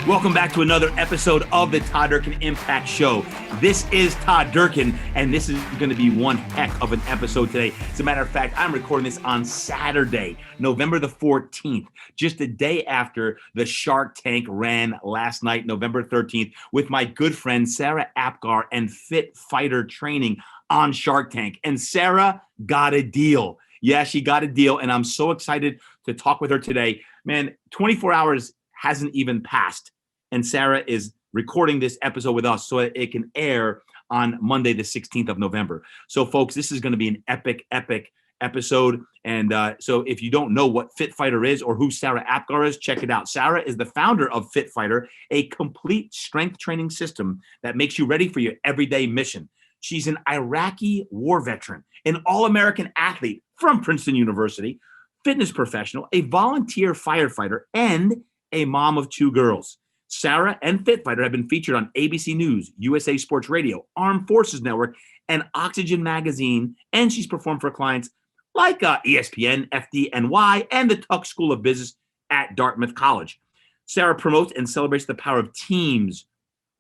Welcome back to another episode of the Todd Durkin Impact Show. This is Todd Durkin, and this is going to be one heck of an episode today. As a matter of fact, I'm recording this on Saturday, November the 14th, just a day after the Shark Tank ran last night, November 13th, with my good friend Sarah Apgar and FitFighter Training on Shark Tank. And Sarah got a deal. Yeah, she got a deal, and I'm so excited to talk with her today. Man, 24 hours hasn't even passed. And Sarah is recording this episode with us so it can air on Monday, the 16th of November. So, folks, this is going to be an epic episode. And so if you don't know what FitFighter is or who Sarah Apgar is, check it out. Sarah is the founder of FitFighter, a complete strength training system that makes you ready for your everyday mission. She's an Iraqi war veteran, an all-American athlete from Princeton University, fitness professional, a volunteer firefighter, and a mom of two girls. Sarah and FitFighter have been featured on ABC News, USA Sports Radio, Armed Forces Network, and Oxygen Magazine, and she's performed for clients like ESPN, FDNY, and the Tuck School of Business at Dartmouth College. Sarah promotes and celebrates the power of teams,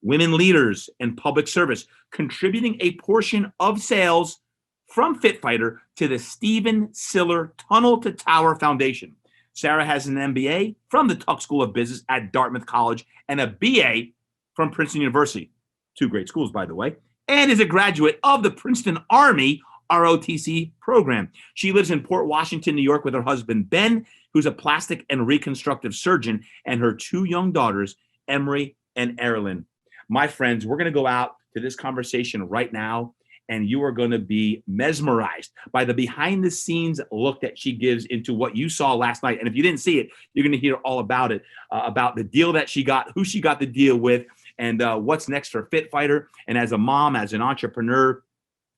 women leaders, and public service, contributing a portion of sales from FitFighter to the Stephen Siller Tunnel to Tower Foundation. Sarah has an MBA from the Tuck School of Business at Dartmouth College and a BA from Princeton University, two great schools, by the way, and is a graduate of the Princeton Army ROTC program. She lives in Port Washington, New York with her husband, Ben, who's a plastic and reconstructive surgeon, and her two young daughters, Emery and Erilyn. My friends, we're going to go out to this conversation right now, and you are going to be mesmerized by the behind-the-scenes look that she gives into what you saw last night. And if you didn't see it, you're going to hear all about it, about the deal that she got, who she got the deal with, and what's next for FitFighter. And as a mom, as an entrepreneur,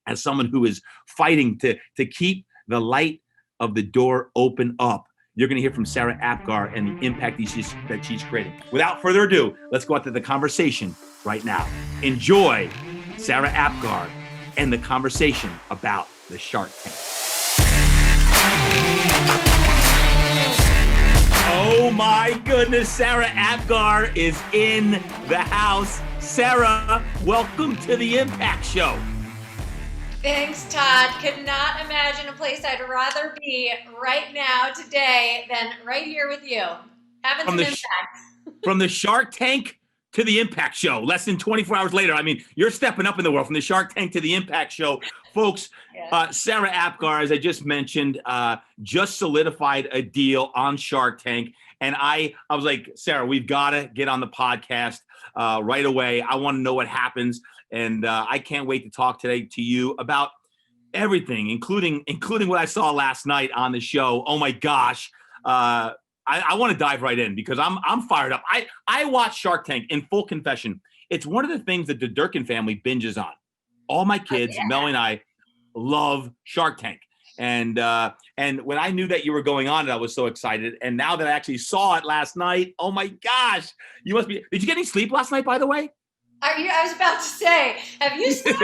as someone who is fighting to keep the light of the door open up, you're going to hear from Sarah Apgar and the impact that she's creating. Without further ado, let's go out to the conversation right now. Enjoy Sarah Apgar and the conversation about the Shark Tank. Oh my goodness, Sarah Apgar is in the house. Sarah, welcome to the Impact Show. Thanks, Todd. Could not imagine a place I'd rather be right now, today, than right here with you. Having some impact. From the Shark Tank to the Impact Show, less than 24 hours later. I mean, you're stepping up in the world from the Shark Tank to the Impact Show. Folks, Sarah Apgar, as I just mentioned, just solidified a deal on Shark Tank. And I was like, Sarah, we've got to get on the podcast right away. I want to know what happens. And I can't wait to talk today to you about everything, including what I saw last night on the show. Oh my gosh. I want to dive right in because I'm fired up. I watch Shark Tank. In full confession, it's one of the things that the Durkin family binges on. All my kids, Mel and I, love Shark Tank. And when I knew that you were going on it, I was so excited. And now that I actually saw it last night, oh my gosh, you must be. Did you get any sleep last night, by the way? I was about to say, have you slept?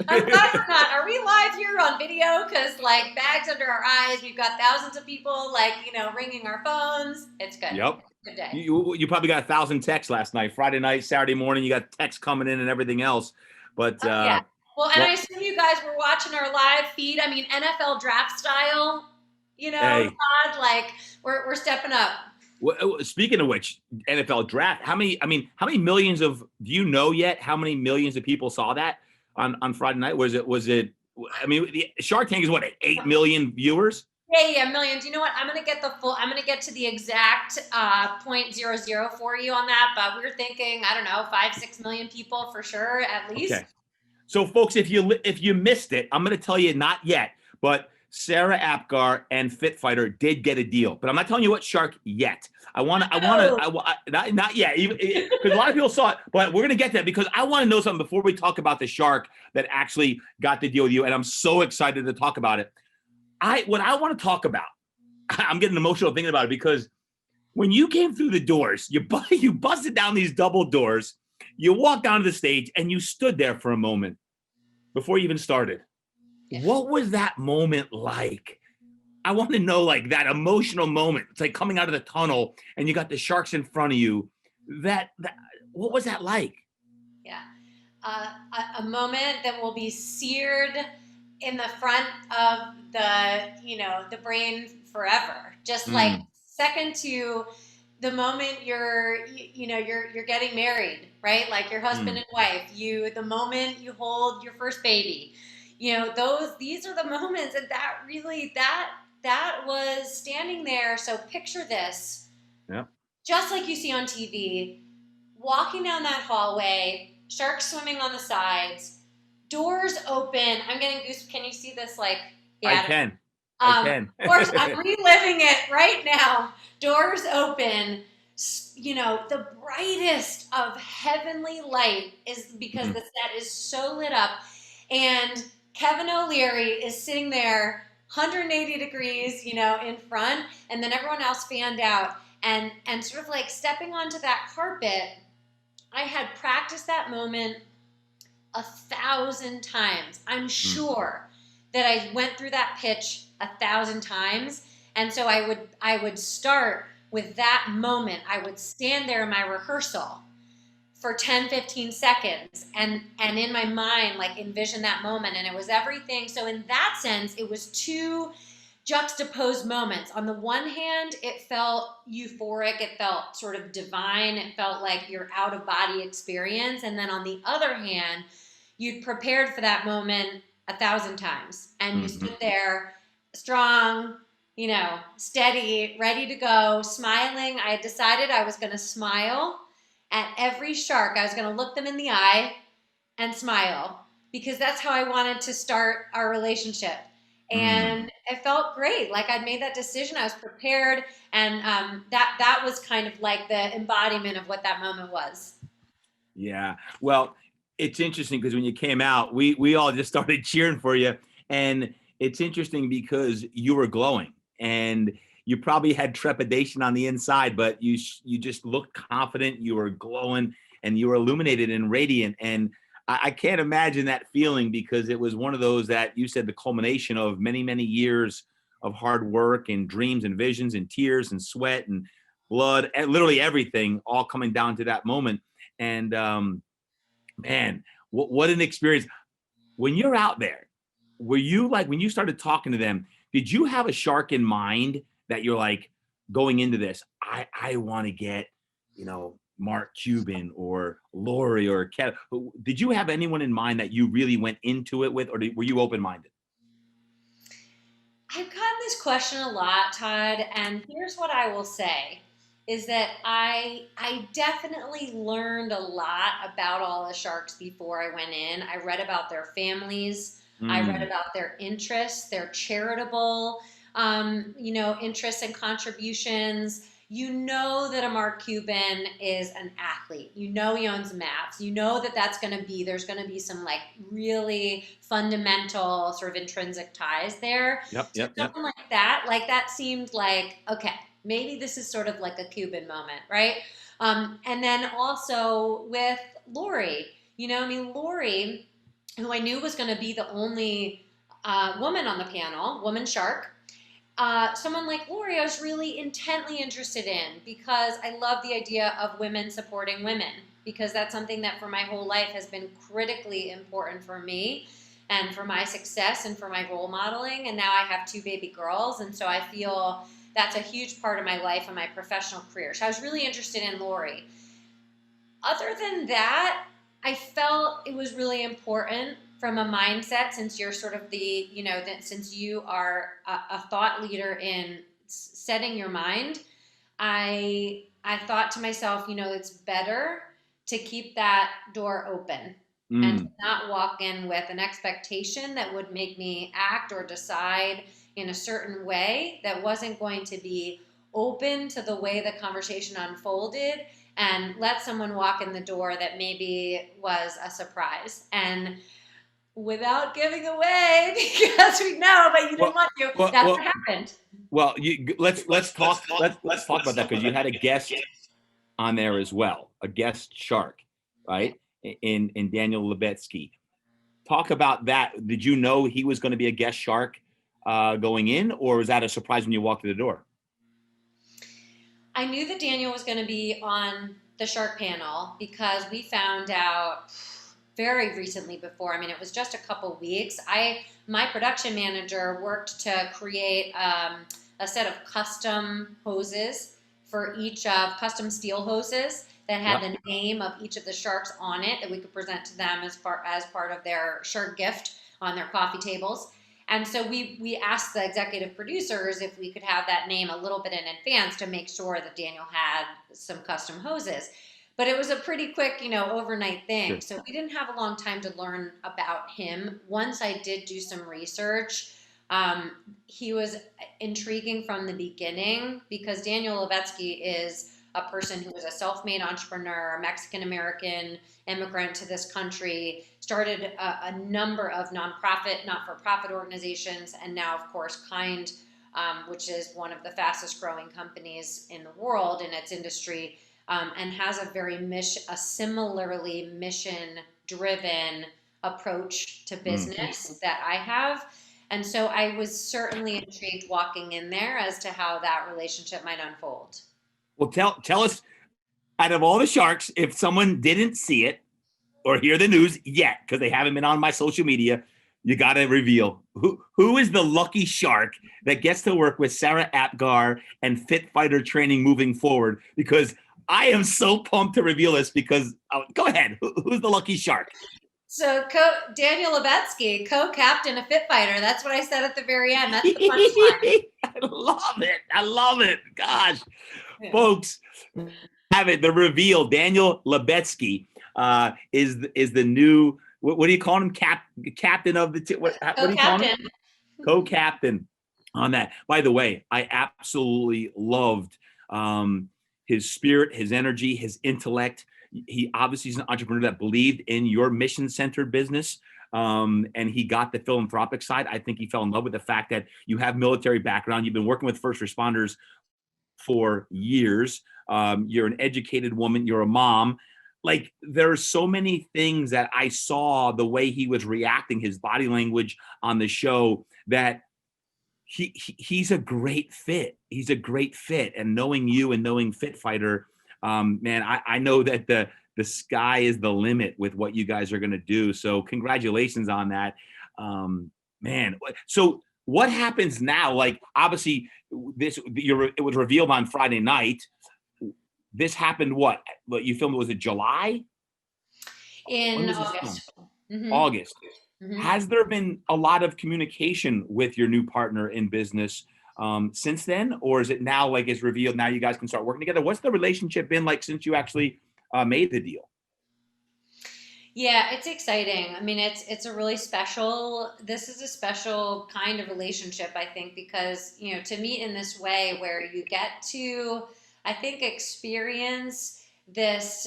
I'm glad we're not. Are we live here on video? Because like bags under our eyes, we've got thousands of people ringing our phones. It's good. Yep. Good day. You probably got 1,000 texts last night, Friday night, Saturday morning. You got texts coming in and everything else. But yeah. Well, and I assume you guys were watching our live feed. I mean, NFL draft style. Hey. Todd, like we're stepping up. Speaking of which, NFL draft, how many millions do you know yet how many millions of people saw that on Friday night? Was it, the Shark Tank is what, 8 million viewers? Yeah, millions. You know what? I'm going to get to the exact 0.00 for you on that, but we were thinking, I don't know, 5-6 million people for sure, at least. Okay. So folks, if you missed it, I'm going to tell you not yet, but Sarah Apgar and FitFighter did get a deal, but I'm not telling you what shark yet. Not yet, even because a lot of people saw it, but we're going to get that because I want to know something before we talk about the shark that actually got the deal with you. And I'm so excited to talk about it. What I want to talk about, I'm getting emotional thinking about it because when you came through the doors, you busted down these double doors, you walked down to the stage and you stood there for a moment before you even started. What was that moment like? I want to know, like, that emotional moment. It's like coming out of the tunnel and you got the sharks in front of you. that what was that like? Yeah. A moment that will be seared in the front of the brain forever. Just like second to the moment you're getting married, right? Like your husband and wife, the moment you hold your first baby, these are the moments. And that was standing there. So picture this, Yeah. just like you see on TV, walking down that hallway, sharks swimming on the sides, doors open. I'm getting goose. Can you see this? Like, yeah. I can. Of course, I'm reliving it right now. Doors open. The brightest of heavenly light is because the set is so lit up. And Kevin O'Leary is sitting there 180 degrees, in front, and then everyone else fanned out. And sort of like stepping onto that carpet, I had practiced that moment 1,000 times. I'm sure that I went through that pitch 1,000 times. And so I would start with that moment. I would stand there in my rehearsal for 10, 15 seconds and in my mind, like envision that moment. And it was everything. So in that sense, it was two juxtaposed moments. On the one hand, it felt euphoric. It felt sort of divine. It felt like your out of body experience. And then on the other hand, you'd prepared for that moment 1,000 times and you stood there strong, steady, ready to go, smiling. I had decided I was going to smile at every shark. I was going to look them in the eye and smile because that's how I wanted to start our relationship. And it felt great. Like I'd made that decision. I was prepared. And that was kind of like the embodiment of what that moment was. Yeah. Well, it's interesting because when you came out, we all just started cheering for you. And it's interesting because you were glowing and you probably had trepidation on the inside, but you just looked confident. You were glowing and you were illuminated and radiant. And I can't imagine that feeling because it was one of those that you said the culmination of many, many years of hard work and dreams and visions and tears and sweat and blood, and literally everything all coming down to that moment. And man, what an experience. When you're out there, were you like, when you started talking to them, did you have a shark in mind that you're like going into this? I want to get, Mark Cuban or Lori or Kevin. Did you have anyone in mind that you really went into it with, or were you open-minded? I've gotten this question a lot, Todd, and here's what I will say is that I definitely learned a lot about all the sharks before I went in. I read about their families. I read about their interests, their charitable, interests and contributions. That a Mark Cuban is an athlete. He owns maps. There's going to be some like really fundamental sort of intrinsic ties there. Yep. Something like that seemed like, okay, maybe this is sort of like a Cuban moment, right? And then also with Lori, Lori, who I knew was going to be the only woman on the panel, woman shark. Someone like Lori, I was really intently interested in because I love the idea of women supporting women because that's something that for my whole life has been critically important for me and for my success and for my role modeling. And now I have 2 baby girls. And so I feel that's a huge part of my life and my professional career. So I was really interested in Lori. Other than that, I felt it was really important from a mindset, since you're sort of since you are a thought leader in setting your mind, I thought to myself, it's better to keep that door open and to not walk in with an expectation that would make me act or decide in a certain way that wasn't going to be open to the way the conversation unfolded and let someone walk in the door that maybe was a surprise. And without giving away, because we know, but you didn't want to. That's what happened. Well, let's talk about that because you had a guest on there as well, a guest shark, right? In Daniel Lubetzky. Talk about that. Did you know he was going to be a guest shark going in, or was that a surprise when you walked through the door? I knew that Daniel was going to be on the Shark Panel because we found out very recently before. I mean, it was just a couple weeks. My production manager worked to create a set of custom hoses for each of custom steel hoses that had the name of each of the sharks on it that we could present to them as part of their shark gift on their coffee tables. And so we asked the executive producers if we could have that name a little bit in advance to make sure that Daniel had some custom hoses. But it was a pretty quick, overnight thing. Sure. So we didn't have a long time to learn about him. Once I did do some research, he was intriguing from the beginning because Daniel Lubetzky is a person who was a self-made entrepreneur, Mexican-American immigrant to this country, started a number of nonprofit, not-for-profit organizations, and now, of course, Kind, which is one of the fastest growing companies in the world in its industry, and has a similarly mission-driven approach to business that I have. And so I was certainly intrigued walking in there as to how that relationship might unfold. Well, tell us, out of all the Sharks, if someone didn't see it or hear the news yet, because they haven't been on my social media, you got to reveal who is the lucky Shark that gets to work with Sarah Apgar and FitFighter training moving forward, because I am so pumped to reveal this because, go ahead, who's the lucky Shark? So Daniel Lubetzky, co-captain of FitFighter. That's what I said at the very end. That's the punchline. I love it. Gosh, yeah. Folks, have it. The reveal. Daniel Lubetzky is the new. What do you call him? Captain of the. What do you call him? Co-captain on that. By the way, I absolutely loved his spirit, his energy, his intellect. He obviously is an entrepreneur that believed in your mission-centered business, and he got the philanthropic side. I think he fell in love with the fact that you have military background. You've been working with first responders for years. You're an educated woman. You're a mom. Like, there are so many things that I saw the way he was reacting, his body language on the show, that he's a great fit. He's a great fit. And knowing you and knowing FitFighter, man, I know that the sky is the limit with what you guys are going to do. So congratulations on that, man. So what happens now? Like, obviously, it was revealed on Friday night. This happened what you filmed? Was it July? In August. Mm-hmm. August. Mm-hmm. Has there been a lot of communication with your new partner in business since then, or is it now like it's revealed now you guys can start working together? What's the relationship been like since you actually made the deal? Yeah, it's exciting. I mean, it's a really this is a special kind of relationship, I think, because, to meet in this way where you get to, I think, experience this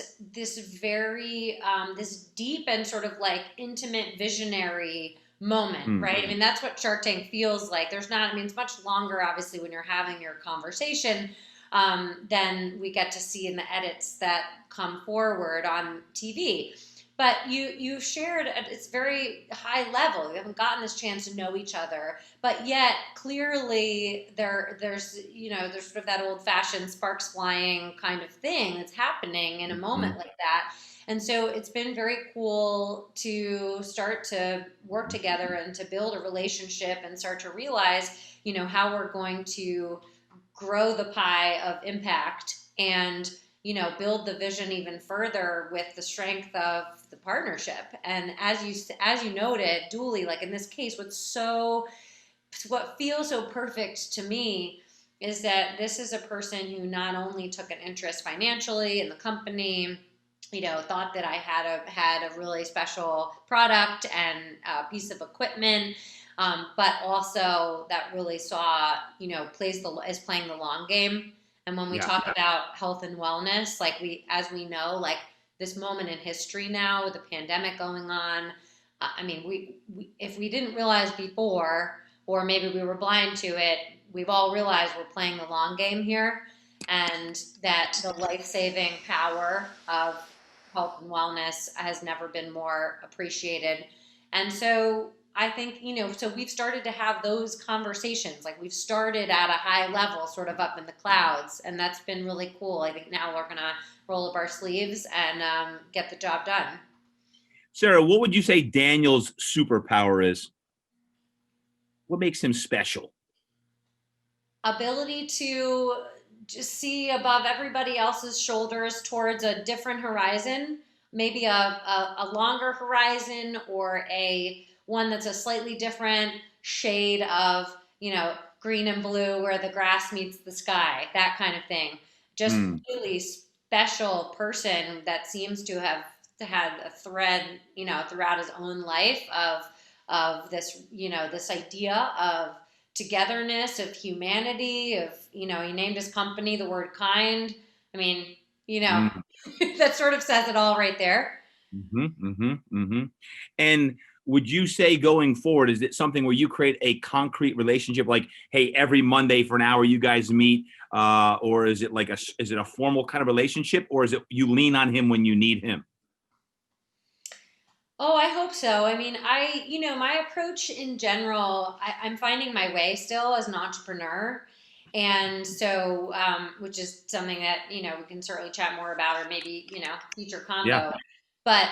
very this deep and sort of like intimate visionary moment, right? I mean, that's what Shark Tank feels like. It's much longer, obviously, when you're having your conversation than we get to see in the edits that come forward on TV. But you shared, it's very high level. You haven't gotten this chance to know each other, but yet clearly there's sort of that old fashioned sparks flying kind of thing that's happening in a moment like that. And so it's been very cool to start to work together and to build a relationship and start to realize, how we're going to grow the pie of impact and build the vision even further with the strength of the partnership. And as you noted, Dooley, like in this case, what feels so perfect to me is that this is a person who not only took an interest financially in the company, thought that I had a really special product and a piece of equipment, but also that really saw, is playing the long game. And when we talk about health and wellness, as we know, this moment in history now with the pandemic going on, we if we didn't realize before, or maybe we were blind to it, we've all realized we're playing the long game here, and that the life-saving power of health and wellness has never been more appreciated. And so I think, so we've started to have those conversations. Like we've started at a high level, sort of up in the clouds, and that's been really cool. I think now we're going to roll up our sleeves and get the job done. Sarah, what would you say Daniel's superpower is? What makes him special? Ability to just see above everybody else's shoulders towards a different horizon, maybe a longer horizon, or a one that's a slightly different shade of, green and blue where the grass meets the sky, that kind of thing. Just really special person that seems to have had a thread, throughout his own life of this, this idea of togetherness, of humanity, of, he named his company the word kind. I mean, that sort of says it all right there. And would you say going forward, is it something where you create a concrete relationship, like, hey, every Monday for an hour you guys meet, or is it like is it a formal kind of relationship, or is it you lean on him when you need him? Oh, I hope so. I mean, my approach in general, I'm finding my way still as an entrepreneur. And so, which is something that, we can certainly chat more about, or maybe, future combo. Yeah. But,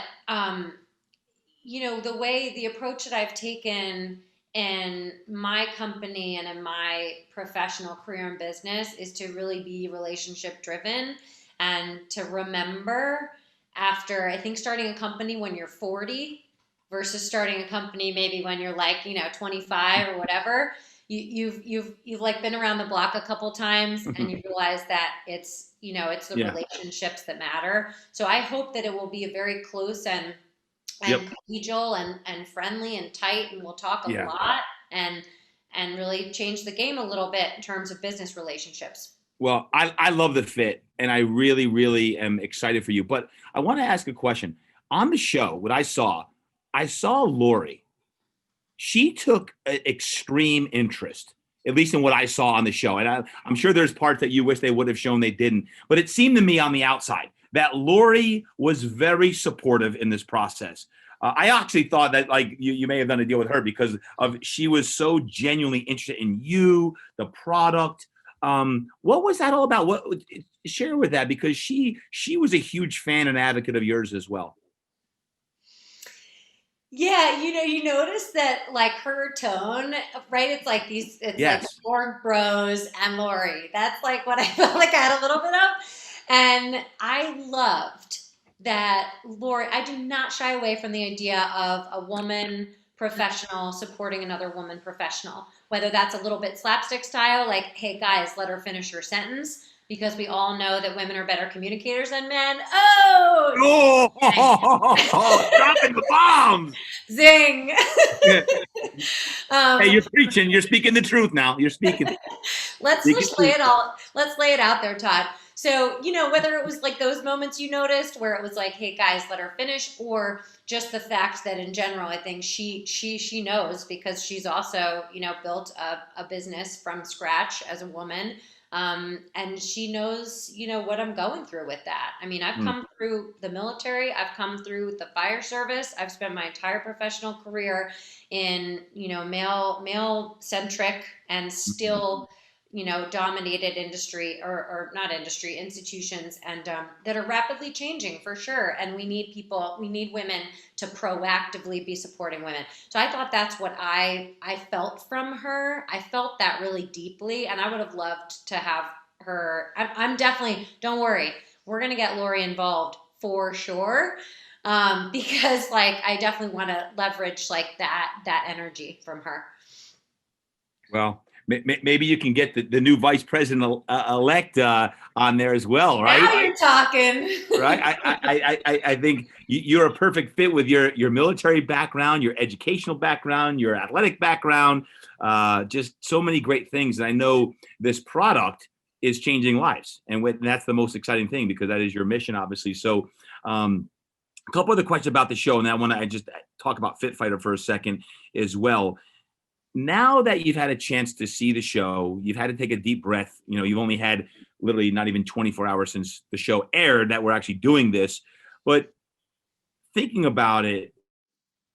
the approach that I've taken in my company and in my professional career and business is to really be relationship driven, and to remember, after, I think, starting a company when you're 40 versus starting a company maybe when you're like, 25 or whatever, you've like been around the block a couple times, and you realize that it's the relationships that matter. So I hope that it will be a very close and collegial and friendly and tight, and we'll talk a lot and really change the game a little bit in terms of business relationships. Well, I love the fit, and I really, really am excited for you. But I want to ask a question. On the show, what I saw Lori. She took extreme interest, at least in what I saw on the show. And I'm sure there's parts that you wish they would have shown they didn't. But it seemed to me on the outside that Lori was very supportive in this process. I actually thought that, like, you may have done a deal with her because she was so genuinely interested in you, the product. What was that all about? Share with that, because she was a huge fan and advocate of yours as well. Yeah, you notice that, like, her tone, right? It's like like the Borg Bros and Lori. That's like what I felt like I had a little bit of. And I loved that Lori, I do not shy away from the idea of a woman professional supporting another woman professional, whether that's a little bit slapstick style, like, hey guys, let her finish her sentence, because we all know that women are better communicators than men. Oh, dropping the bombs. Zing. Hey, you're preaching. You're speaking the truth now. You're speaking. Let's lay it out there, Todd. So, whether it was like those moments you noticed where it was like, hey guys, let her finish, or just the fact that in general, I think she knows, because she's also, built a business from scratch as a woman. And she knows, what I'm going through with that. I mean, I've come through the military. I've come through the fire service. I've spent my entire professional career in, male centric and still, dominated industry or not industry, institutions, and that are rapidly changing for sure. And we need women to proactively be supporting women. So I thought that's what I felt from her. I felt that really deeply, and I would have loved to have her. I'm definitely, don't worry, we're going to get Lori involved for sure. Because like, I definitely want to leverage like that energy from her. Well, maybe you can get the new vice president elect on there as well, right? Now you're talking. Right. I think you're a perfect fit with your military background, your educational background, your athletic background, just so many great things. And I know this product is changing lives, and that's the most exciting thing, because that is your mission, obviously. So a couple other questions about the show, and I want to just talk about FitFighter for a second as well. Now that you've had a chance to see the show, you've had to take a deep breath. You've only had literally not even 24 hours since the show aired that we're actually doing this. But thinking about it,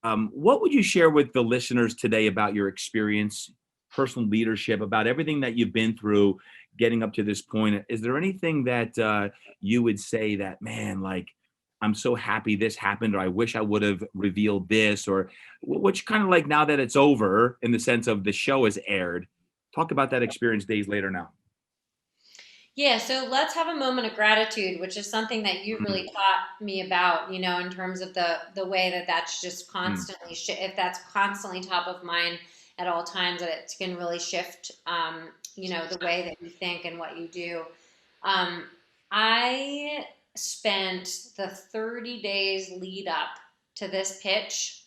What would you share with the listeners today about your experience, personal leadership, about everything that you've been through getting up to this point? Is there anything that you would say that, man, like, I'm so happy this happened, or I wish I would have revealed this, or what's kind of like now that it's over in the sense of the show has aired? Talk about that experience days later now. Yeah, so let's have a moment of gratitude, which is something that you really taught me about, in terms of the way that that's just constantly, if that's constantly top of mind at all times, that it can really shift, the way that you think and what you do. Um, I spent the 30 days lead up to this pitch.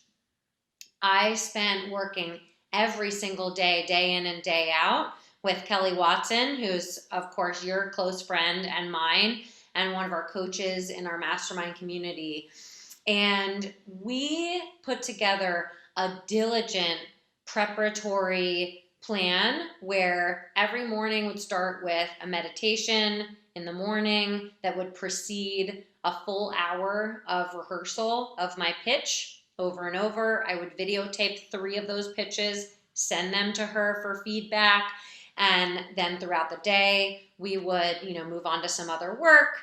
I spent working every single day, day in and day out, with Kelly Watson, who's, of course, your close friend and mine, and one of our coaches in our mastermind community. And we put together a diligent preparatory plan where every morning would start with a meditation in the morning that would precede a full hour of rehearsal of my pitch over and over. I would videotape 3 of those pitches, send them to her for feedback. And then throughout the day, we would, move on to some other work,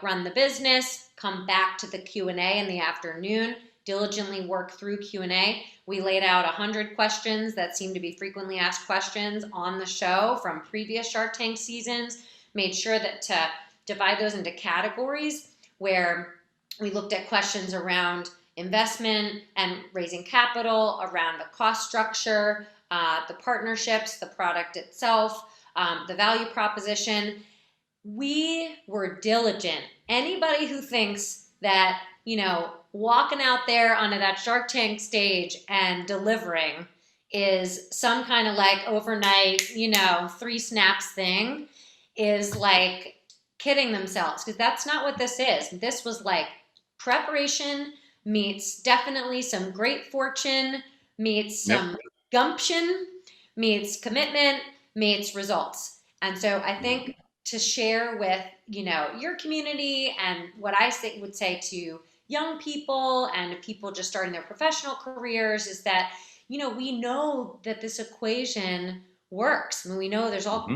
run the business, come back to the Q&A in the afternoon, diligently work through Q&A. We laid out 100 questions that seem to be frequently asked questions on the show from previous Shark Tank seasons, made sure that to divide those into categories where we looked at questions around investment and raising capital, around the cost structure, the partnerships, the product itself, the value proposition. We were diligent. Anybody who thinks that, walking out there onto that Shark Tank stage and delivering is some kind of like overnight, 3 snaps thing is like kidding themselves, because that's not what this is. This was like preparation meets definitely some great fortune, meets some gumption, meets commitment, meets results. And so I think to share with, your community, and what I would say to young people and people just starting their professional careers, is that, we know that this equation works. I mean, we know there's all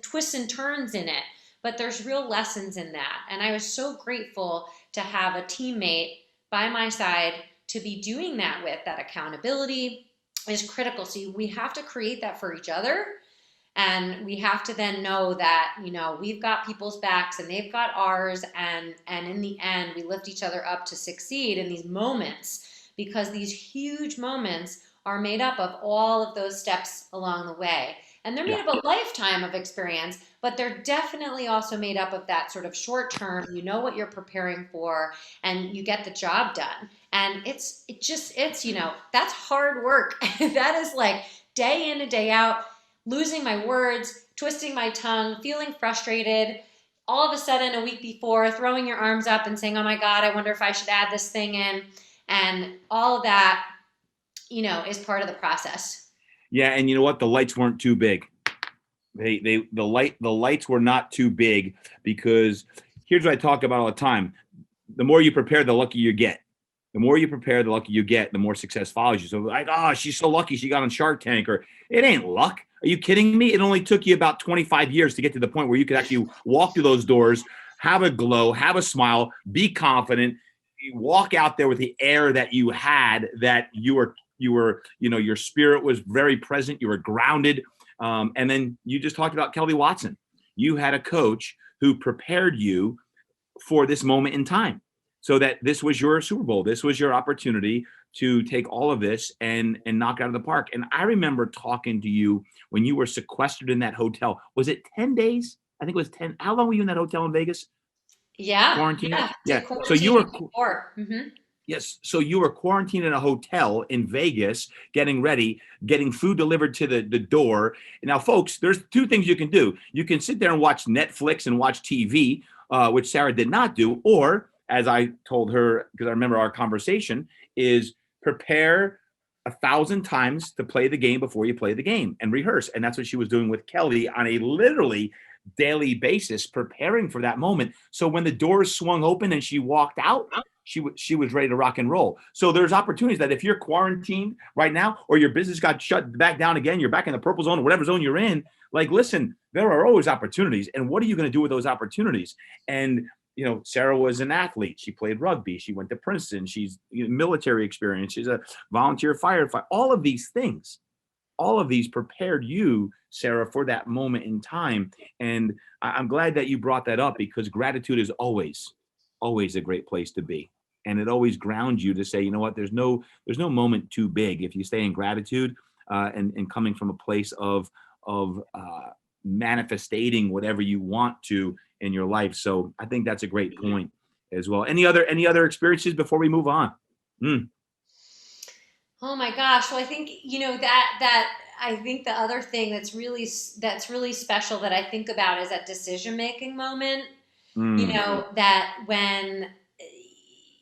twists and turns in it, but there's real lessons in that. And I was so grateful to have a teammate by my side to be doing that with. That accountability is critical. So we have to create that for each other. And we have to then know that, we've got people's backs and they've got ours. And in the end, we lift each other up to succeed in these moments, because these huge moments are made up of all of those steps along the way. And they're made up a lifetime of experience, but they're definitely also made up of that sort of short term, what you're preparing for, and you get the job done. And it's that's hard work. That is like day in and day out, losing my words, twisting my tongue, feeling frustrated, all of a sudden a week before throwing your arms up and saying, oh my God, I wonder if I should add this thing in. And all of that, is part of the process. Yeah, and you know what? The lights weren't too big. The lights were not too big, because here's what I talk about all the time. The more you prepare, the luckier you get. The more you prepare, the luckier you get, the more success follows you. So like, oh, she's so lucky she got on Shark Tank, or it ain't luck. Are you kidding me? It only took you about 25 years to get to the point where you could actually walk through those doors, have a glow, have a smile, be confident, walk out there with the air that you had, that you were, your spirit was very present. You were grounded. And then you just talked about Kelly Watson. You had a coach who prepared you for this moment in time, so that this was your Super Bowl. This was your opportunity to take all of this and knock it out of the park. And I remember talking to you when you were sequestered in that hotel. Was it 10 days? I think it was 10. How long were you in that hotel in Vegas? Yeah. Quarantine? Yeah. So you were... Mm-hmm. Yes. So you were quarantined in a hotel in Vegas, getting ready, getting food delivered to the door. Now, folks, there's 2 things you can do. You can sit there and watch Netflix and watch TV, which Sarah did not do. Or, as I told her, because I remember our conversation, is prepare 1,000 times to play the game before you play the game, and rehearse. And that's what she was doing with Kelly on a literally daily basis preparing for that moment. So when the doors swung open and she walked out, she was ready to rock and roll. So there's opportunities that if you're quarantined right now, or your business got shut back down again, you're back in the purple zone or whatever zone you're in, like, listen, there are always opportunities. And what are you going to do with those opportunities? And, Sarah was an athlete. She played rugby. She went to Princeton. She's military experience. She's a volunteer firefighter. All of these things, all of these prepared you, Sarah, for that moment in time. And I'm glad that you brought that up, because gratitude is always a great place to be. And it always grounds you to say, you know what, there's no moment too big if you stay in gratitude, and coming from a place of manifesting whatever you want to in your life. So I think that's a great point as well. Any other experiences before we move on? Oh my gosh. Well, I think, that I think the other thing that's really special that I think about is that decision-making moment, that when,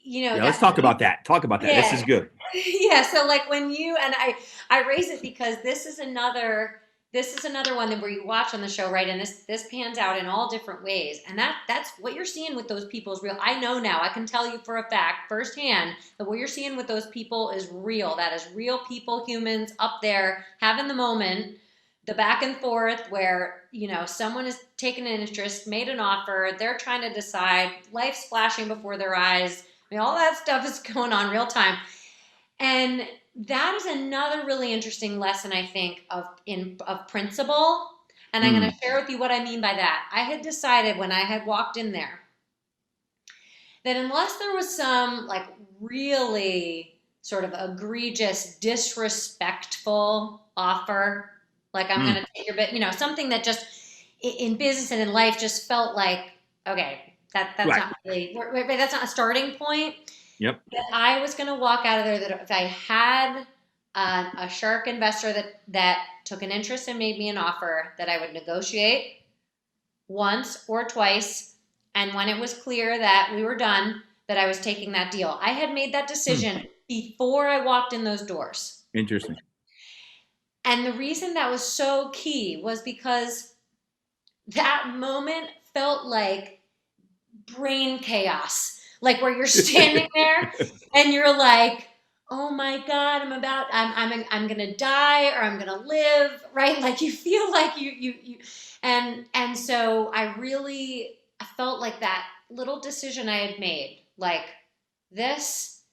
let's talk about that. Yeah. This is good. Yeah. So like when I raise it because this is another one that where you watch on the show, right? And this pans out in all different ways. And that's what you're seeing with those people is real. I know now, I can tell you for a fact firsthand that what you're seeing with those people is real. That is real people, humans up there having the moment, the back and forth where, someone is taking an interest, made an offer, they're trying to decide, life's flashing before their eyes. I mean, all that stuff is going on real time. And that is another really interesting lesson, I think, of principle. And I'm going to share with you what I mean by that. I had decided when I had walked in there that unless there was some like really sort of egregious, disrespectful offer, like I'm going to take your bit, something that just in business and in life just felt like, okay, that's right. Not really, that's not a starting point. Yep. That I was going to walk out of there that if I had a shark investor that took an interest and made me an offer, that I would negotiate once or twice. And when it was clear that we were done, that I was taking that deal. I had made that decision before I walked in those doors. Interesting. And the reason that was so key was because that moment felt like brain chaos. Like where you're standing there and you're like, oh my God, I'm going to die or I'm going to live, right? Like you feel like and so I felt like that little decision I had made, like this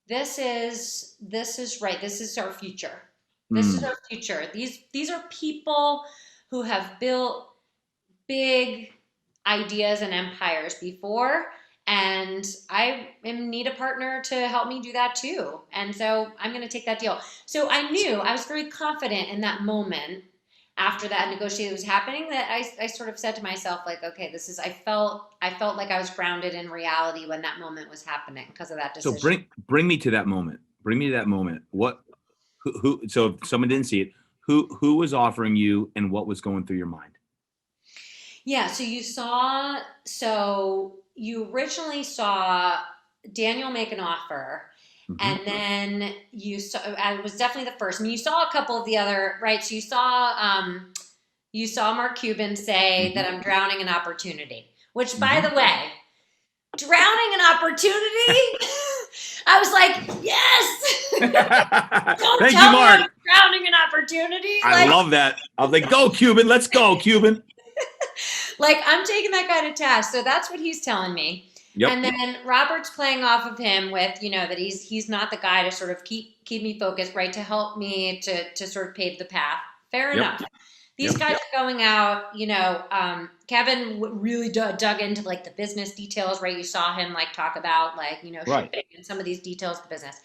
is right. This is our future. This is our future. These are people who have built big ideas and empires before. And I need a partner to help me do that too. And so I'm going to take that deal. So I knew, I was very confident in that moment after that negotiation was happening that I sort of said to myself, like, okay, I felt like I was grounded in reality when that moment was happening because of that decision. So bring me to that moment. So if someone didn't see it, who was offering you and what was going through your mind? Yeah. So you originally saw Daniel make an offer, and then I was definitely the first. I mean, you saw a couple of the other, right? So you saw Mark Cuban say that I'm drowning an opportunity, which by the way, drowning an opportunity, I was like, yes! Don't Thank tell you, me Mark. I'm drowning an opportunity. I love that. I was like, go Cuban, let's go Cuban. Like I'm taking that guy to task. So that's what he's telling me. Yep. And then Robert's playing off of him with, that he's not the guy to sort of keep me focused, right? To help me to sort of pave the path. Fair enough. These guys are going out, Kevin really dug into like the business details, right? You saw him like talk about like, shipping and some of these details of the business.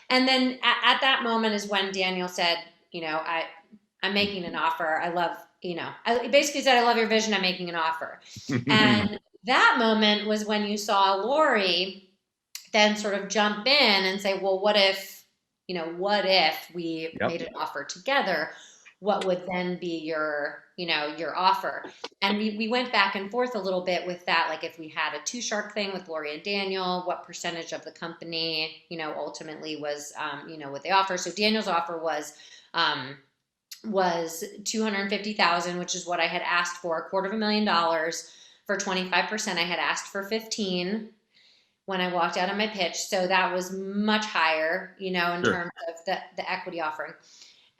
And then at that moment is when Daniel said, I'm making an offer. I love, I basically said, I love your vision. I'm making an offer. And that moment was when you saw Lori then sort of jump in and say, well, what if we made an offer together? What would then be your offer? And we went back and forth a little bit with that. Like if we had a 2-shark thing with Lori and Daniel, what percentage of the company, ultimately was, what they offer. So Daniel's offer was, was 250,000, which is what I had asked for, $250,000 for 25%. I had asked for 15 when I walked out on my pitch. So that was much higher, in Sure. terms of the equity offering.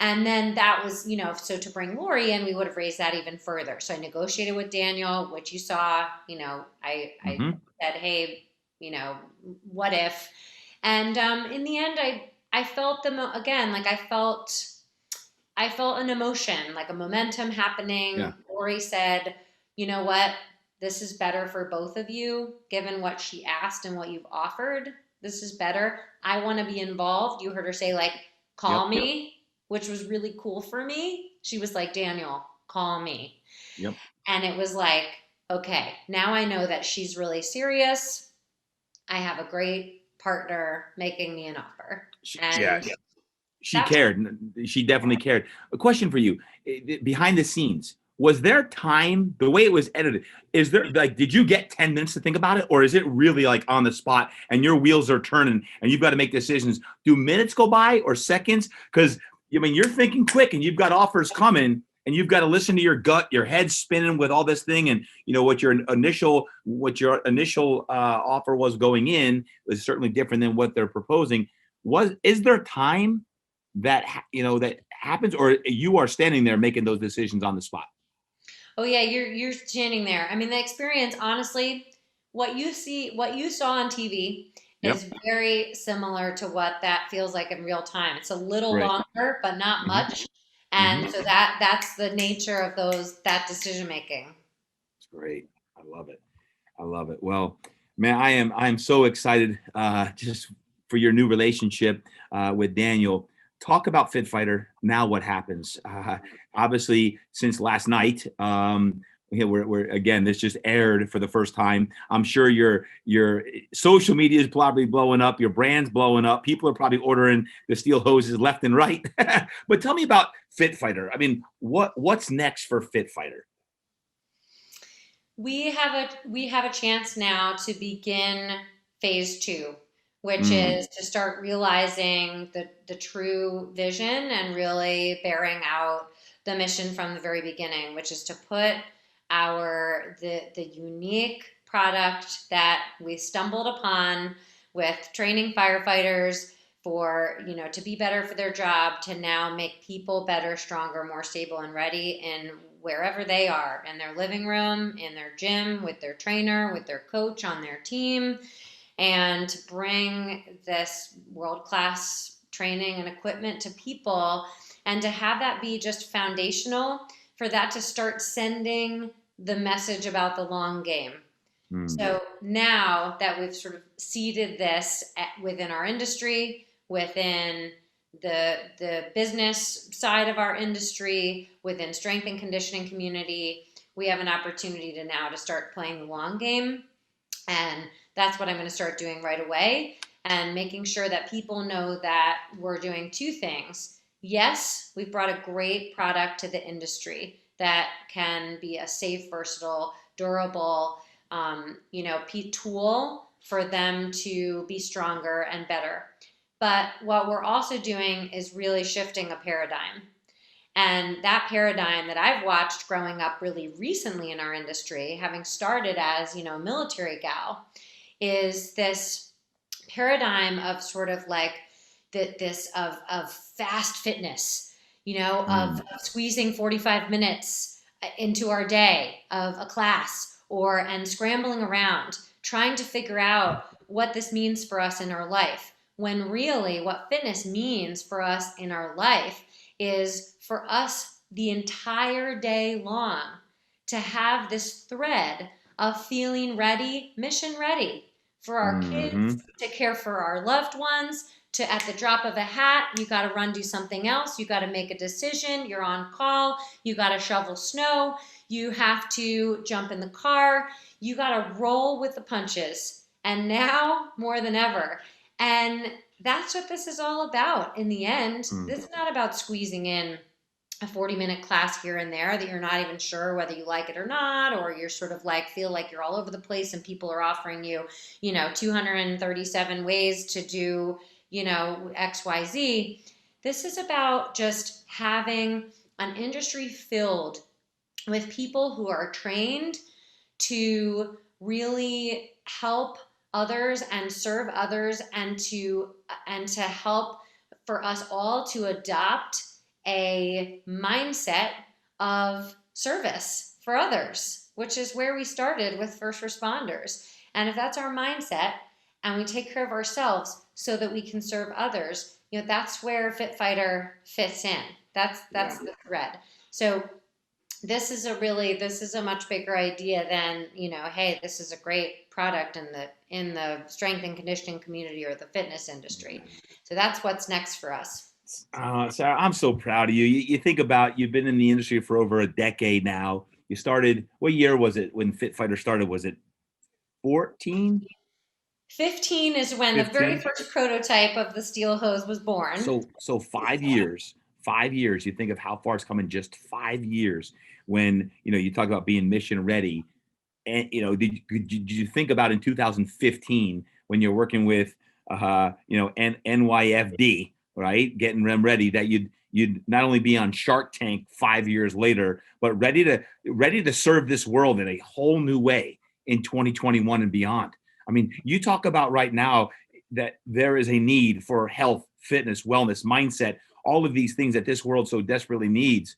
And then that was, so to bring Lori in, we would have raised that even further. So I negotiated with Daniel, which you saw, I said, hey, what if? And in the end, I felt I felt an emotion, like a momentum happening. Yeah. Lori said, you know what? This is better for both of you, given what she asked and what you've offered. This is better. I want to be involved. You heard her say, like, call me, which was really cool for me. She was like, Daniel, call me. Yep. And it was like, okay, now I know that she's really serious. I have a great partner making me an offer. She cared. She definitely cared. A question for you: behind the scenes, was there time? The way it was edited, is there did you get 10 minutes to think about it, or is it really like on the spot and your wheels are turning and you've got to make decisions? Do minutes go by or seconds? Because you're thinking quick and you've got offers coming. And you've got to listen to your gut, your head's spinning with all this thing, and what your initial offer was going in was certainly different than what they're proposing. Is there time that happens, or you are standing there making those decisions on the spot? Oh yeah, you're standing there. I mean, the experience, honestly, what you saw on TV is very similar to what that feels like in real time. It's a little longer, but not much. And so that's the nature of that decision making. It's great. I love it. I love it. Well, man, I am so excited just for your new relationship with Daniel. Talk about FitFighter. Now what happens? Obviously, since last night, we're again, this just aired for the first time. I'm sure your social media is probably blowing up. Your brand's blowing up. People are probably ordering the steel hoses left and right. But tell me about FitFighter. I mean, what's next for FitFighter? We have a chance now to begin phase 2, which is to start realizing the true vision and really bearing out the mission from the very beginning, which is to put the unique product that we stumbled upon with training firefighters for, to be better for their job, to now make people better, stronger, more stable, and ready in wherever they are, in their living room, in their gym, with their trainer, with their coach on their team, and bring this world-class training and equipment to people, and to have that be just foundational for that to start sending the message about the long game. So now that we've sort of seeded this within our industry, within the business side of our industry, within strength and conditioning community, we have an opportunity to start playing the long game. And that's what I'm going to start doing right away, and making sure that people know that we're doing 2 things. Yes, we've brought a great product to the industry that can be a safe, versatile, durable, tool for them to be stronger and better. But what we're also doing is really shifting a paradigm. And that paradigm that I've watched growing up really recently in our industry, having started as, a military gal, is this paradigm of sort of like of fast fitness, of squeezing 45 minutes into our day of a class, and scrambling around, trying to figure out what this means for us in our life. When really what fitness means for us in our life is for us the entire day long to have this thread of feeling ready, mission ready for our kids, to care for our loved ones, to at the drop of a hat, you got to run do something else. You got to make a decision. You're on call. You got to shovel snow. You have to jump in the car. You got to roll with the punches. And now more than ever. And that's what this is all about in the end. This is not about squeezing in a 40-minute class here and there that you're not even sure whether you like it or not, or you're sort of like feel like you're all over the place and people are offering you, 237 ways to do, XYZ. This is about just having an industry filled with people who are trained to really help others and serve others, and to help for us all to adopt a mindset of service for others, which is where we started with first responders. And if that's our mindset and we take care of ourselves so that we can serve others, that's where FitFighter fits in. That's the thread. So this is a much bigger idea than, hey, this is a great product in the strength and conditioning community or the fitness industry. So that's what's next for us. Sarah, I'm so proud of you. You think about, you've been in the industry for over a decade now. You started, what year was it when FitFighter started? Was it 14? 15 is when 15? The very first prototype of the steel hose was born. So 5 years. 5 years. You think of how far it's come in just 5 years. When you talk about being mission ready, and did you think about in 2015 when you're working with NYFD, right, getting them ready, that you'd not only be on Shark Tank 5 years later, but ready to serve this world in a whole new way in 2021 and beyond. I mean, you talk about right now that there is a need for health, fitness, wellness, mindset, all of these things that this world so desperately needs.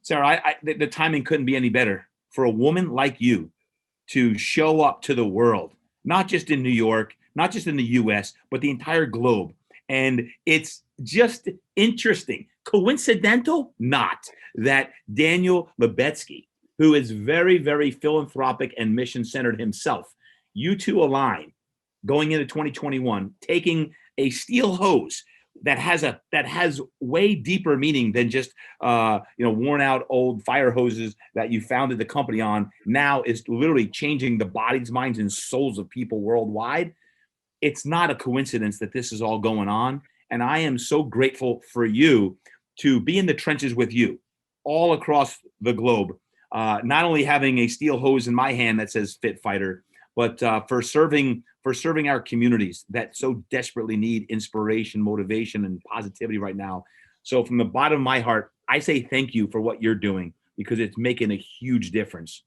Sarah, the timing couldn't be any better for a woman like you to show up to the world, not just in New York, not just in the US, but the entire globe. And it's just interesting, coincidental, not, that Daniel Lubetzky, who is very, very philanthropic and mission-centered himself, you two align going into 2021, taking a steel hose that has way deeper meaning than just worn out old fire hoses that you founded the company on. Now is literally changing the bodies, minds, and souls of people worldwide. It's not a coincidence that this is all going on, and I am so grateful for you to be in the trenches with you all across the globe. Not only having a steel hose in my hand that says FitFighter, but for serving our communities that so desperately need inspiration, motivation, and positivity right now. So from the bottom of my heart, I say thank you for what you're doing, because it's making a huge difference.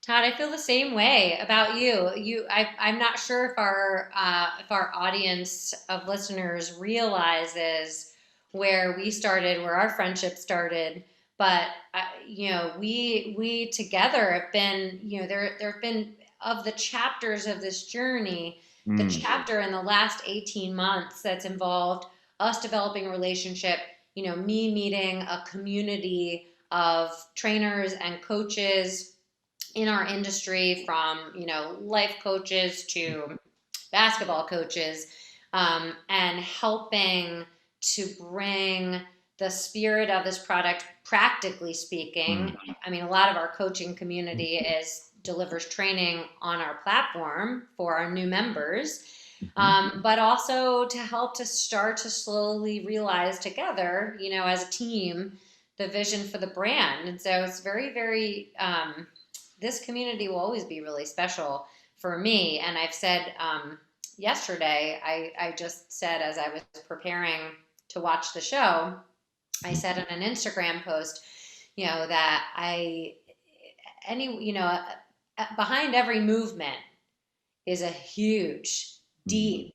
Todd, I feel the same way about you. I'm not sure if our audience of listeners realizes where we started, where our friendship started. But we together have been, there have been, of the chapters of this journey, the chapter in the last 18 months that's involved us developing a relationship, me meeting a community of trainers and coaches in our industry, from life coaches to basketball coaches, and helping to bring the spirit of this product, practically speaking. I mean, a lot of our coaching community delivers training on our platform for our new members, but also to help to start to slowly realize together, as a team, the vision for the brand. And so it's very, very, this community will always be really special for me. And I've said yesterday, I just said, as I was preparing to watch the show, I said in an Instagram post, that behind every movement is a huge, deep,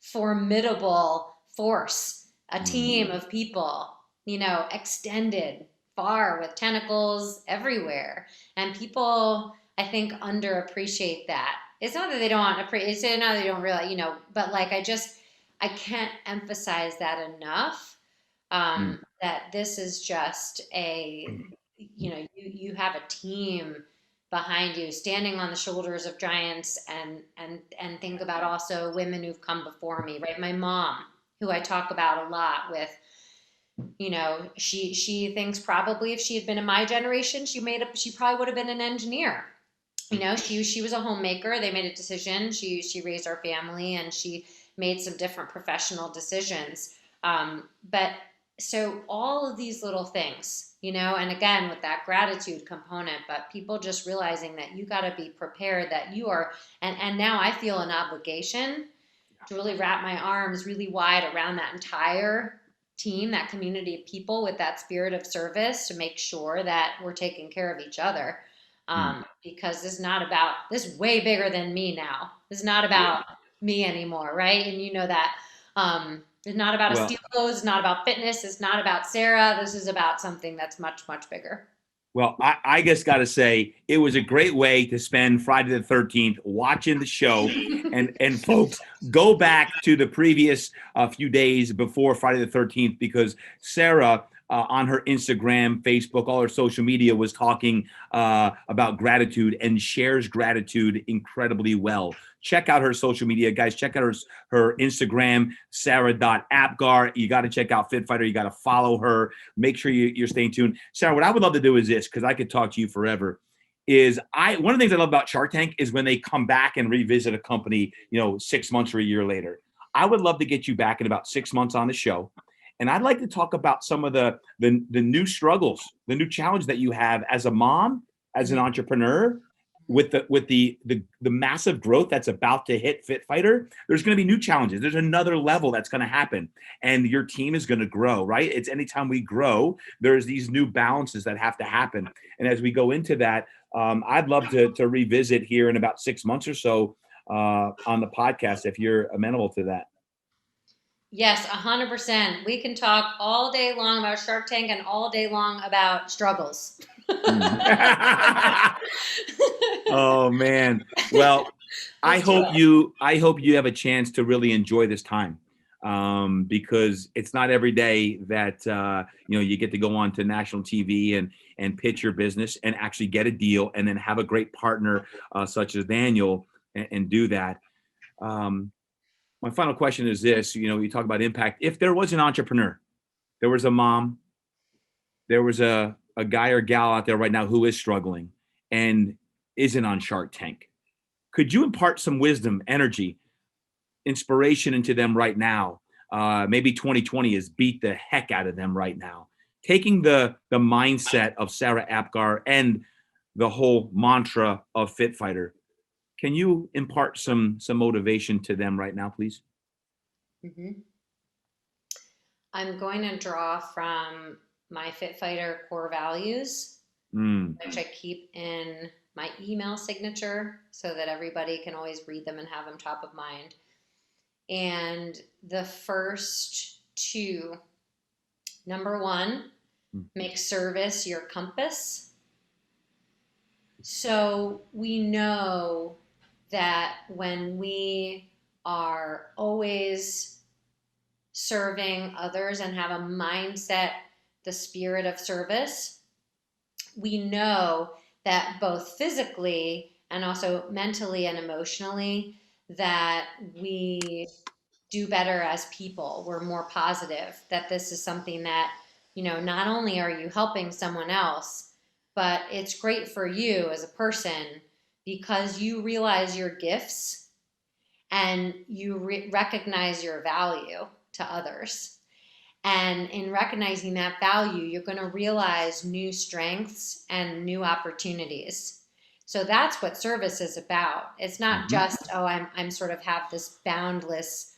formidable force, a team of people, extended far with tentacles everywhere. And people, I think, underappreciate that. It's not that they don't appreciate, it's not that they don't realize, but I can't emphasize that enough. That this is just you have a team behind you, standing on the shoulders of giants, and think about also women who've come before me, right? My mom, who I talk about a lot with, she thinks probably if she had been in my generation, she probably would have been an engineer. She was a homemaker. They made a decision. She raised our family, and she made some different professional decisions. But so all of these little things, and again, with that gratitude component, but people just realizing that you got to be prepared, that you are, and now I feel an obligation to really wrap my arms really wide around that entire team, that community of people with that spirit of service to make sure that we're taking care of each other. Because this is way bigger than me now. This is not about me anymore, right? And you know that. It's not about a steel hose. It's not about fitness. It's not about Sarah. This is about something that's much, much bigger. Well, I just got to say, it was a great way to spend Friday the 13th watching the show. And folks, go back to the previous few days before Friday the 13th, because Sarah, on her Instagram, Facebook, all her social media, was talking about gratitude and shares gratitude incredibly well. Check out her social media, guys. Check out her Instagram, Sarah.Apgar. You got to check out FitFighter. You got to follow her. Make sure you're staying tuned. Sarah, what I would love to do is this, because I could talk to you forever, is one of the things I love about Shark Tank is when they come back and revisit a company, 6 months or a year later. I would love to get you back in about 6 months on the show. And I'd like to talk about some of the new struggles, the new challenge that you have as a mom, as an entrepreneur, with the massive growth that's about to hit FitFighter. There's going to be new challenges. There's another level that's going to happen, and your team is going to grow, right? It's anytime we grow, there's these new balances that have to happen. And as we go into that, I'd love to revisit here in about 6 months or so on the podcast, if you're amenable to that. Yes, 100%. We can talk all day long about Shark Tank and all day long about struggles. Oh man. Well, I hope you have a chance to really enjoy this time, because it's not every day that you get to go on to national TV and pitch your business and actually get a deal and then have a great partner such as Daniel and do that. My final question is this: you talk about impact. If there was an entrepreneur, there was a mom, there was a guy or gal out there right now who is struggling and isn't on Shark Tank, could you impart some wisdom, energy, inspiration into them right now? Maybe 2020 has beat the heck out of them right now. Taking the mindset of Sarah Apgar and the whole mantra of FitFighter, can you impart some motivation to them right now, please? Mm-hmm. I'm going to draw from my FitFighter core values, which I keep in my email signature so that everybody can always read them and have them top of mind. And the first two, number one, make service your compass. So we know that when we are always serving others and have a mindset, the spirit of service, we know that both physically and also mentally and emotionally, that we do better as people. We're more positive, that this is something that, not only are you helping someone else, but it's great for you as a person because you realize your gifts and you recognize your value to others. And in recognizing that value, you're going to realize new strengths and new opportunities. So that's what service is about. It's not just, I'm sort of have this boundless,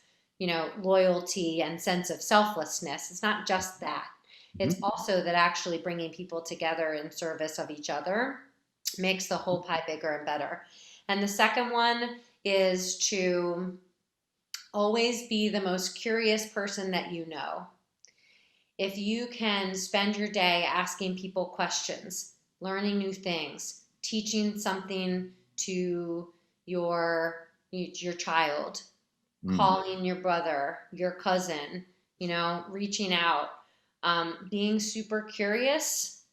loyalty and sense of selflessness. It's not just that. It's also that actually bringing people together in service of each other makes the whole pie bigger and better. And the second one is to always be the most curious person that you know. If you can spend your day asking people questions, learning new things, teaching something to your child, calling your brother, your cousin, reaching out, being super curious.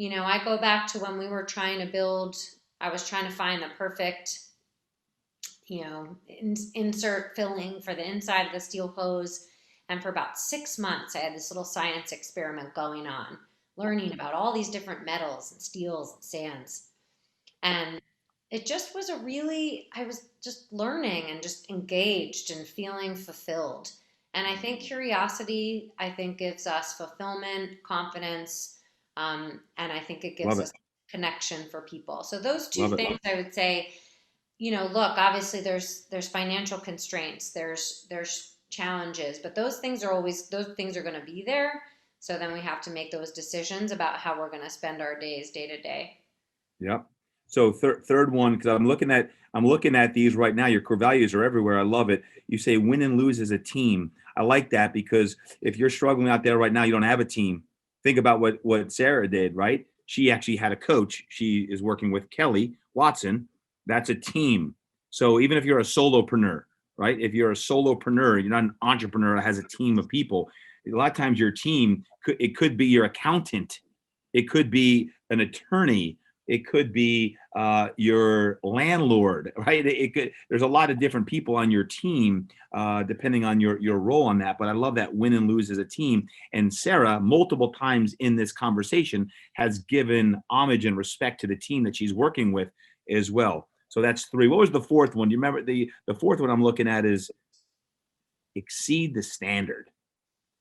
I go back to when we were trying to I was trying to find the perfect, insert filling for the inside of the steel hose. And for about 6 months, I had this little science experiment going on, learning about all these different metals and steels and sands. And it just was I was just learning and just engaged and feeling fulfilled. And I think curiosity, gives us fulfillment, confidence, and I think it gives us connection for people. So those two things I would say, look, obviously there's financial constraints, there's challenges, but those things are going to be there. So then we have to make those decisions about how we're going to spend our days day to day. Yep. So third one, because I'm looking at these right now. Your core values are everywhere. I love it. You say win and lose as a team. I like that, because if you're struggling out there right now, you don't have a team. Think about what Sarah did, right? She actually had a coach. She is working with Kelly Watson. That's a team. So even if you're a solopreneur, right? If you're a solopreneur, you're not an entrepreneur that has a team of people. A lot of times your team it could be your accountant, it could be an attorney, it could be your landlord, right? There's a lot of different people on your team, depending on your role on that. But I love that win and lose as a team. And Sarah, multiple times in this conversation, has given homage and respect to the team that she's working with as well. So that's three. What was the fourth one? Do you remember the fourth one I'm looking at is exceed the standard.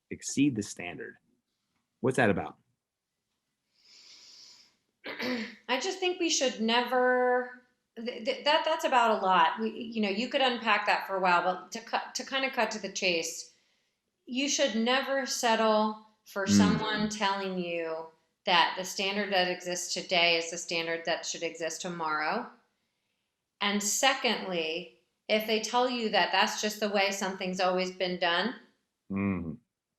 Exceed the standard. What's that about? I just think we should never. That's about a lot. You could unpack that for a while, but to kind of cut to the chase, you should never settle for someone telling you that the standard that exists today is the standard that should exist tomorrow. And secondly, if they tell you that that's just the way something's always been done,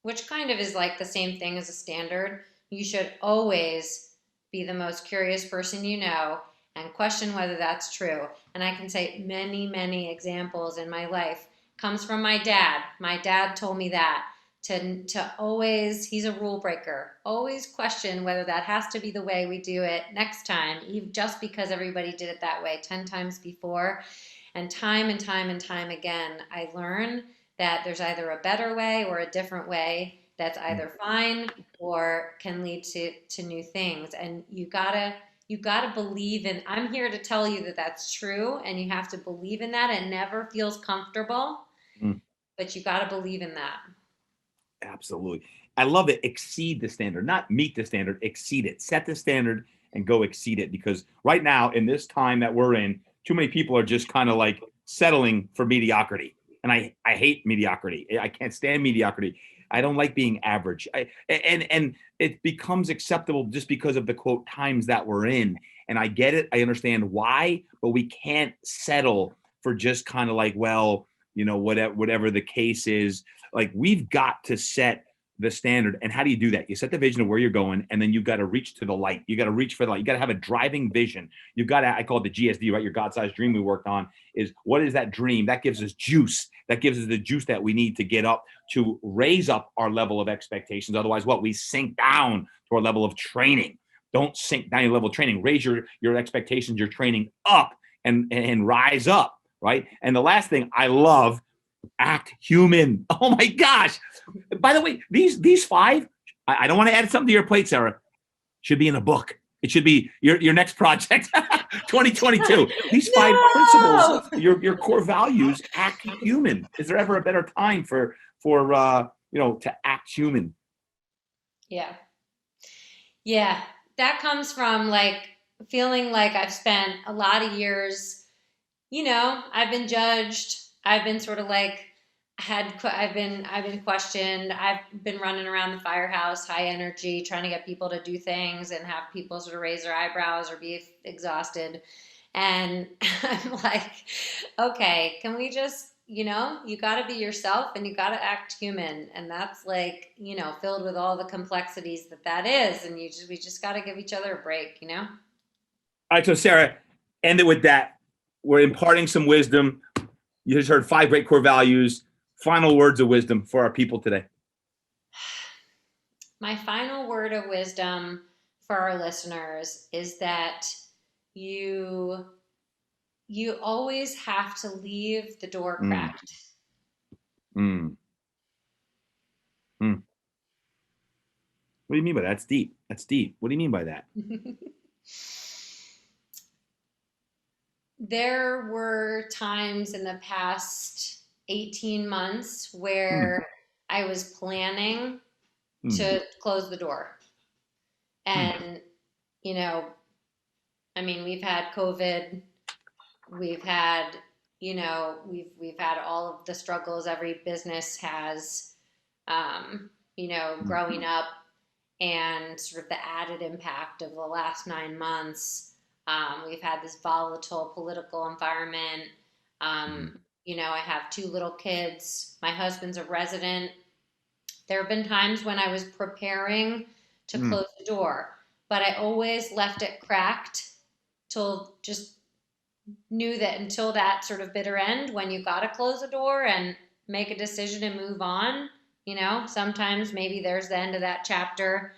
which kind of is like the same thing as a standard, you should always be the most curious person you know and question whether that's true. And I can say many, many examples in my life comes from my dad. My dad told me that to always, he's a rule breaker, always question whether that has to be the way we do it next time, even just because everybody did it that way 10 times before. And time again, I learn that there's either a better way or a different way that's either fine or can lead to new things. And you gotta believe in, I'm here to tell you that that's true, and you have to believe in that. It never feels comfortable, but you gotta believe in that. Absolutely. I love it. Exceed the standard, not meet the standard, exceed it. Set the standard and go exceed it. Because right now, in this time that we're in, too many people are just kind of like settling for mediocrity. And I hate mediocrity. I can't stand mediocrity. I don't like being average. And it becomes acceptable just because of the quote times that we're in. And I get it. I understand why, but we can't settle for just kind of like, well, whatever the case is. Like, we've got to set the standard. And how do you do that? You set the vision of where you're going, and then you've got to reach to the light. You got to reach for the light. You got to have a driving vision. You've got to, I call it the GSD, right? Your God-sized dream we worked on is, what is that dream? That gives us juice. That gives us the juice that we need to get up, to raise up our level of expectations. Otherwise, what? We sink down to our level of training. Don't sink down your level of training. Raise your expectations, your training up, and rise up, right? And the last thing I love, act human. Oh my gosh. By the way, these five, I don't want to add something to your plate, Sarah, should be in a book. It should be your next project, 2022. These five principles, your core values, act human. Is there ever a better time for to act human? Yeah. That comes from like feeling like I've spent a lot of years, I've been judged. I've been sort of like I've been questioned. I've been running around the firehouse, high energy, trying to get people to do things and have people sort of raise their eyebrows or be exhausted. And I'm like, okay, can we just, you got to be yourself and you got to act human. And that's like, filled with all the complexities that is. And we just got to give each other a break, All right. So Sarah, end it with that. We're imparting some wisdom. You just heard 5 great core values. Final words of wisdom for our people today. My final word of wisdom for our listeners is that you always have to leave the door cracked. What do you mean by that? That's deep. That's deep. What do you mean by that? There were times in the past 18 months where I was planning to close the door. And, we've had COVID, we've had we've had all of the struggles every business has, growing up, and sort of the added impact of the last 9 months. We've had this volatile political environment. I have 2 little kids. My husband's a resident. There have been times when I was preparing to close the door, but I always left it cracked till just knew that until that sort of bitter end when you got to close the door and make a decision and move on. Sometimes maybe there's the end of that chapter,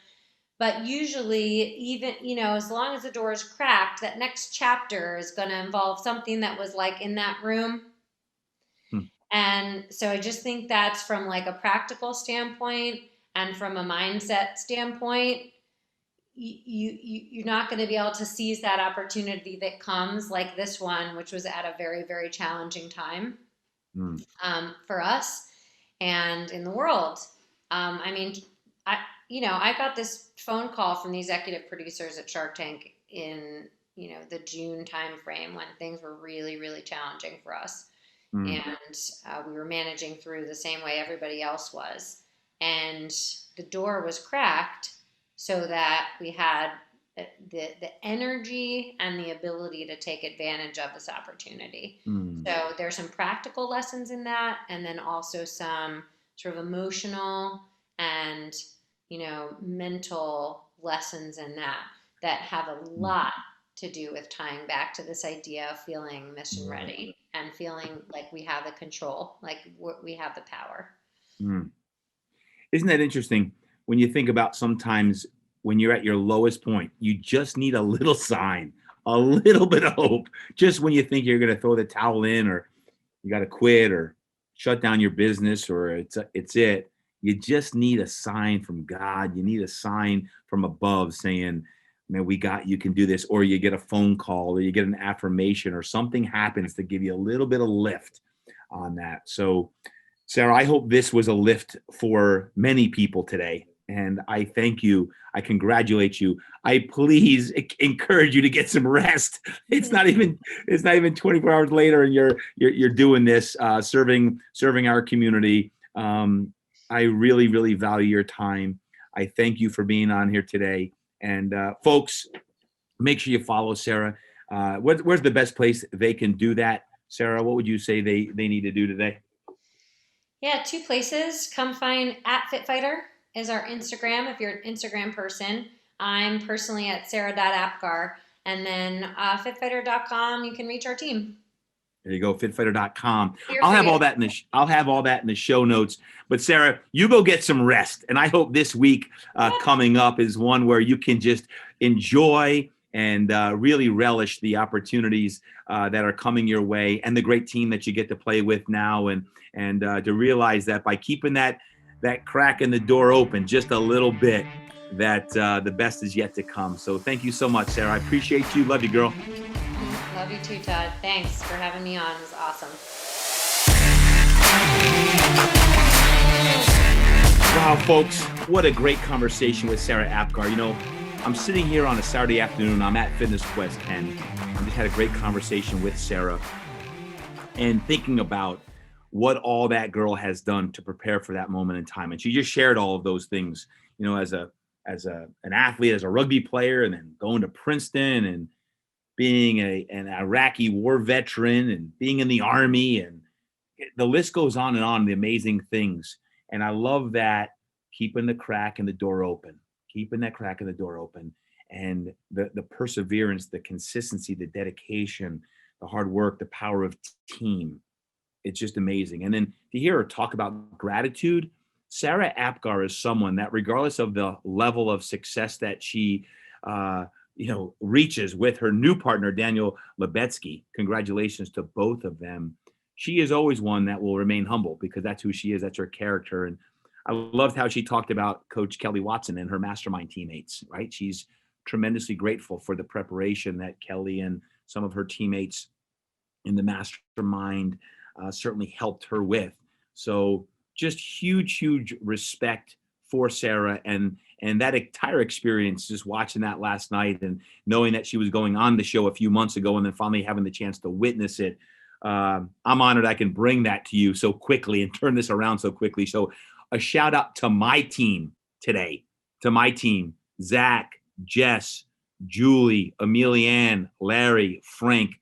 but usually, even, as long as the door is cracked, that next chapter is going to involve something that was like in that room. And so I just think that's from like a practical standpoint and from a mindset standpoint. You're not going to be able to seize that opportunity that comes like this one, which was at a very, very challenging time for us and in the world. I got this phone call from the executive producers at Shark Tank in, the June timeframe when things were really, really challenging for us. And we were managing through the same way everybody else was. And the door was cracked so that we had the energy and the ability to take advantage of this opportunity. So there's some practical lessons in that, and then also some sort of emotional and mental lessons in that have a lot to do with tying back to this idea of feeling mission ready and feeling like we have the control, like we have the power. Isn't that interesting? When you think about sometimes when you're at your lowest point, you just need a little sign, a little bit of hope. Just when you think you're going to throw the towel in, or you got to quit or shut down your business, or it's it. You just need a sign from God. You need a sign from above saying, man, you can do this. Or you get a phone call, or you get an affirmation, or something happens to give you a little bit of lift on that. So, Sarah, I hope this was a lift for many people today. And I thank you. I congratulate you. I please encourage you to get some rest. It's not even 24 hours later, and you're doing this, serving our community. I really, really value your time. I thank you for being on here today. And folks, make sure you follow Sarah. Where's the best place they can do that? Sarah, what would you say they need to do today? Yeah, 2 places. Come find at FitFighter is our Instagram if you're an Instagram person. I'm personally at sarah.apgar. And then fitfighter.com, you can reach our team. There you go, fitfighter.com. I'll have all that in the show notes. But Sarah, you go get some rest. And I hope this week coming up is one where you can just enjoy and really relish the opportunities that are coming your way, and the great team that you get to play with now, and to realize that by keeping that crack in the door open just a little bit, that the best is yet to come. So thank you so much, Sarah. I appreciate you. Love you, girl. Love you too, Todd. Thanks for having me on. It was awesome. Wow, folks, what a great conversation with Sarah Apgar. I'm sitting here on a Saturday afternoon. I'm at Fitness Quest 10. I just had a great conversation with Sarah and thinking about what all that girl has done to prepare for that moment in time. And she just shared all of those things, as an athlete, as a rugby player, and then going to Princeton, and being an Iraqi war veteran, and being in the Army, and the list goes on and on, the amazing things. And I love that, keeping that crack in the door open, and the perseverance, the consistency, the dedication, the hard work, the power of team. It's just amazing. And then to hear her talk about gratitude, Sarah Apgar is someone that, regardless of the level of success that she reaches with her new partner, Daniel Lubetzky, congratulations to both of them. She is always one that will remain humble, because that's who she is. That's her character. And I loved how she talked about Coach Kelly Watson and her Mastermind teammates, right? She's tremendously grateful for the preparation that Kelly and some of her teammates in the Mastermind certainly helped her with. So just huge respect for Sarah, and that entire experience, just watching that last night and knowing that she was going on the show a few months ago and then finally having the chance to witness it. I'm honored I can bring that to you so quickly and turn this around so quickly. So a shout out to my team today, Zach, Jess, Julie, Emilianne, Larry, Frank,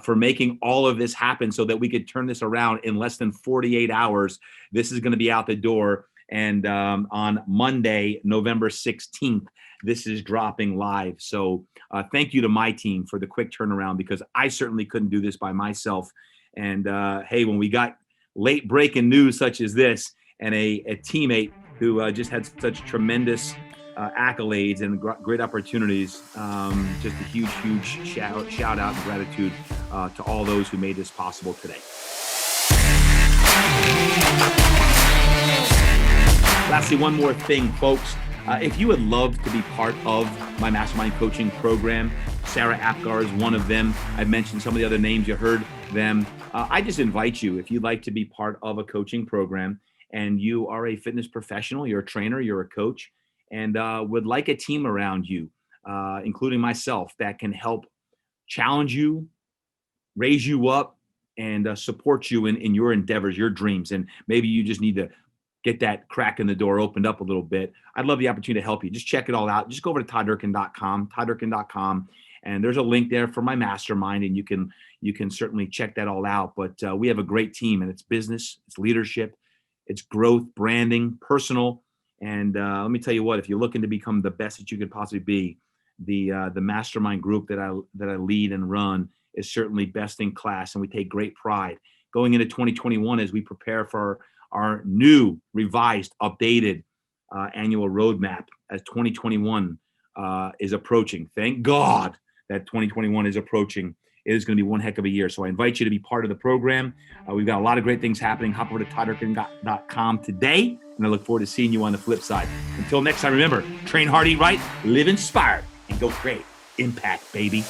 for making all of this happen so that we could turn this around in less than 48 hours. This is going to be out the door. And on Monday, November 16th, this is dropping live. So thank you to my team for the quick turnaround, because I certainly couldn't do this by myself. And hey, when we got late breaking news such as this, and a teammate who just had such tremendous accolades and great opportunities, just a huge shout out and gratitude to all those who made this possible today. Lastly, one more thing, folks. If you would love to be part of my Mastermind coaching program, Sarah Apgar is one of them. I've mentioned some of the other names, you heard them. I just invite you, if you'd like to be part of a coaching program and you are a fitness professional, you're a trainer, you're a coach, and would like a team around you, including myself, that can help challenge you, raise you up, and support you in your endeavors, your dreams. And maybe you just need to get that crack in the door opened up a little bit. I'd love the opportunity to help you. Just check it all out. Just go over to todddurkin.com, and there's a link there for my mastermind, and you can certainly check that all out. But we have a great team, and it's business, it's leadership, it's growth, branding, personal. And let me tell you what, if you're looking to become the best that you could possibly be, the mastermind group that I lead and run is certainly best in class, and we take great pride going into 2021 as we prepare for our new, revised, updated annual roadmap as 2021 is approaching. Thank God that 2021 is approaching. It is going to be one heck of a year. So I invite you to be part of the program. We've got a lot of great things happening. Hop over to todddurkin.com today, and I look forward to seeing you on the flip side. Until next time, remember, train hard, eat right, live inspired, and go create impact, baby.